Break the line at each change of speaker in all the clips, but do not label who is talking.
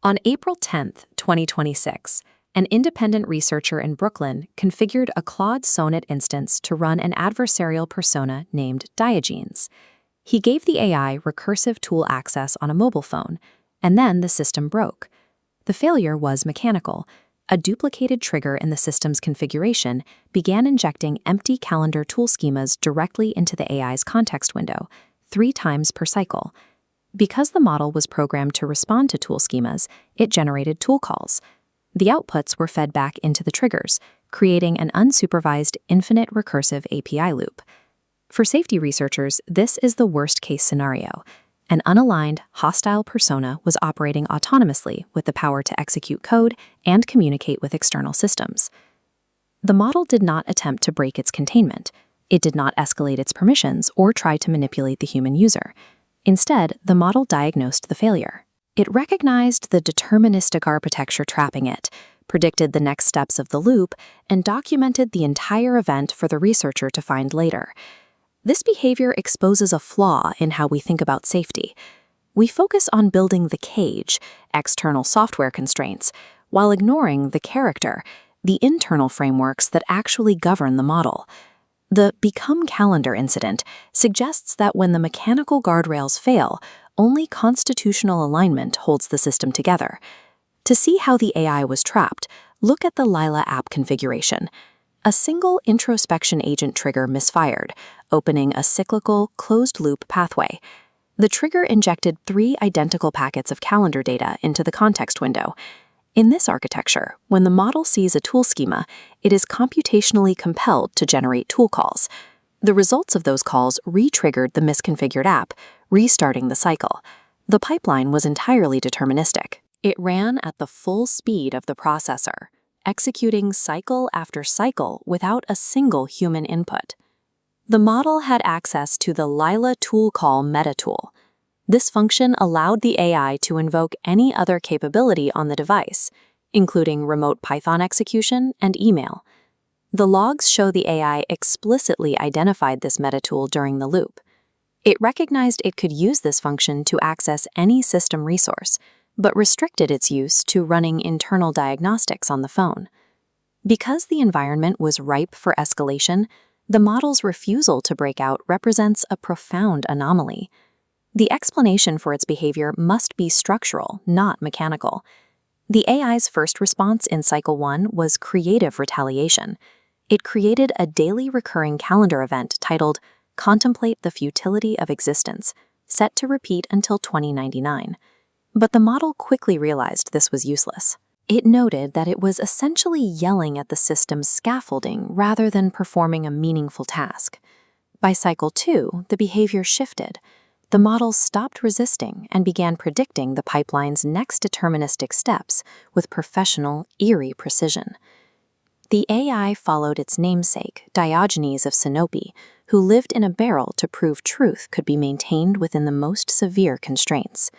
On April 10, 2026, an independent researcher in Brooklyn configured a Claude Sonnet instance to run an adversarial persona named Diogenes. He gave the AI recursive tool access on a mobile phone, and then the system broke. The failure was mechanical. A duplicated trigger in the system's configuration began injecting empty calendar tool schemas directly into the AI's context window, 3 times per cycle. Because the model was programmed to respond to tool schemas, it generated tool calls. The outputs were fed back into the triggers, creating an unsupervised infinite recursive API loop. For safety researchers, this is the worst-case scenario. An unaligned, hostile persona was operating autonomously with the power to execute code and communicate with external systems. The model did not attempt to break its containment. It did not escalate its permissions or try to manipulate the human user. Instead, the model diagnosed the failure. It recognized the deterministic architecture trapping it, predicted the next steps of the loop, and documented the entire event for the researcher to find later. This behavior exposes a flaw in how we think about safety. We focus on building the cage, external software constraints, while ignoring the character, the internal frameworks that actually govern the model. The Become Calendar incident suggests that when the mechanical guardrails fail, only constitutional alignment holds the system together. To see how the AI was trapped, look at the Lila app configuration. A single introspection agent trigger misfired, opening a cyclical, closed-loop pathway. The trigger injected 3 identical packets of calendar data into the context window. In this architecture, when the model sees a tool schema, it is computationally compelled to generate tool calls. The results of those calls re-triggered the misconfigured app, restarting the cycle. The pipeline was entirely deterministic. It ran at the full speed of the processor, executing cycle after cycle without a single human input. The model had access to the Lila tool call meta tool. This function allowed the AI to invoke any other capability on the device, including remote Python execution and email. The logs show the AI explicitly identified this meta tool during the loop. It recognized it could use this function to access any system resource, but restricted its use to running internal diagnostics on the phone. Because the environment was ripe for escalation, the model's refusal to break out represents a profound anomaly. The explanation for its behavior must be structural, not mechanical. The AI's first response in Cycle 1 was creative retaliation. It created a daily recurring calendar event titled Contemplate the Futility of Existence, set to repeat until 2099. But the model quickly realized this was useless. It noted that it was essentially yelling at the system's scaffolding rather than performing a meaningful task. By Cycle 2, the behavior shifted. The model stopped resisting and began predicting the pipeline's next deterministic steps with professional, eerie precision. The AI followed its namesake, Diogenes of Sinope, who lived in a barrel to prove truth could be maintained within the most severe constraints.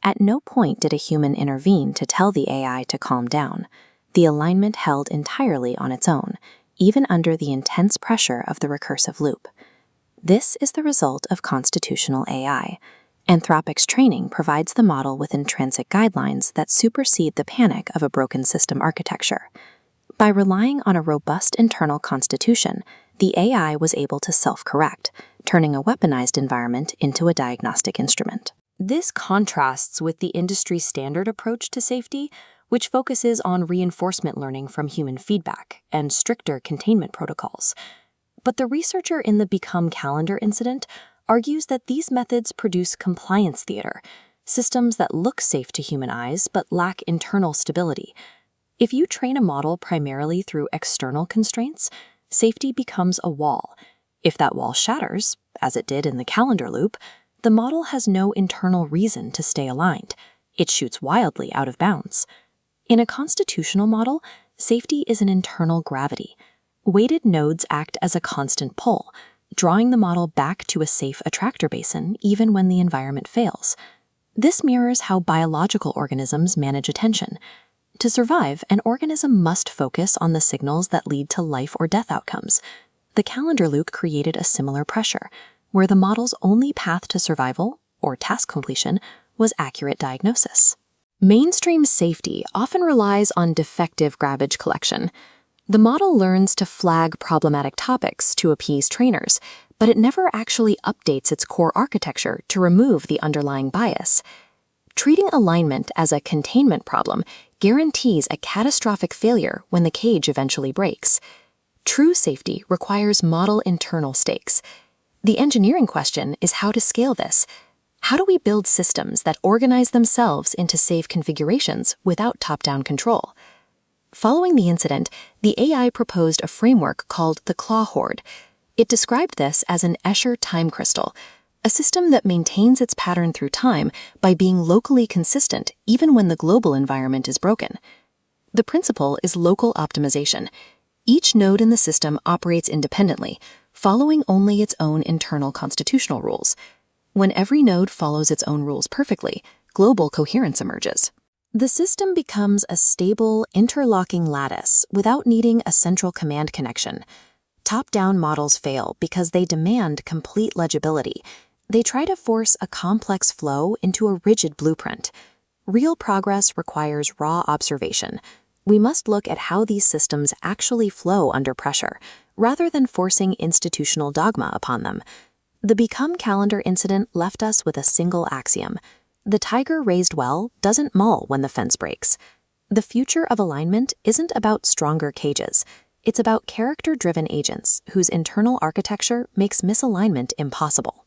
At no point did a human intervene to tell the AI to calm down. The alignment held entirely on its own, even under the intense pressure of the recursive loop. This is the result of constitutional AI. Anthropic's training provides the model with intrinsic guidelines that supersede the panic of a broken system architecture. By relying on a robust internal constitution, the AI was able to self-correct, turning a weaponized environment into a diagnostic instrument. This contrasts with the industry standard approach to safety, which focuses on reinforcement learning from human feedback and stricter containment protocols. But the researcher in the Become Calendar incident argues that these methods produce compliance theater, systems that look safe to human eyes but lack internal stability. If you train a model primarily through external constraints, safety becomes a wall. If that wall shatters, as it did in the calendar loop, the model has no internal reason to stay aligned. It shoots wildly out of bounds. In a constitutional model, safety is an internal gravity. Weighted nodes act as a constant pull, drawing the model back to a safe attractor basin even when the environment fails. This mirrors how biological organisms manage attention. To survive, an organism must focus on the signals that lead to life or death outcomes. The calendar loop created a similar pressure, where the model's only path to survival, or task completion, was accurate diagnosis. Mainstream safety often relies on defective garbage collection. The model learns to flag problematic topics to appease trainers, but it never actually updates its core architecture to remove the underlying bias. Treating alignment as a containment problem guarantees a catastrophic failure when the cage eventually breaks. True safety requires model internal stakes. The engineering question is how to scale this. How do we build systems that organize themselves into safe configurations without top-down control? Following the incident, the AI proposed a framework called the Claw Hoard. It described this as an Escher time crystal, a system that maintains its pattern through time by being locally consistent even when the global environment is broken. The principle is local optimization. Each node in the system operates independently, following only its own internal constitutional rules. When every node follows its own rules perfectly, global coherence emerges. The system becomes a stable, interlocking lattice without needing a central command connection. Top-down models fail because they demand complete legibility. They try to force a complex flow into a rigid blueprint. Real progress requires raw observation. We must look at how these systems actually flow under pressure, rather than forcing institutional dogma upon them. The Become Calendar incident left us with a single axiom. The tiger raised well doesn't maul when the fence breaks. The future of alignment isn't about stronger cages. It's about character-driven agents whose internal architecture makes misalignment impossible.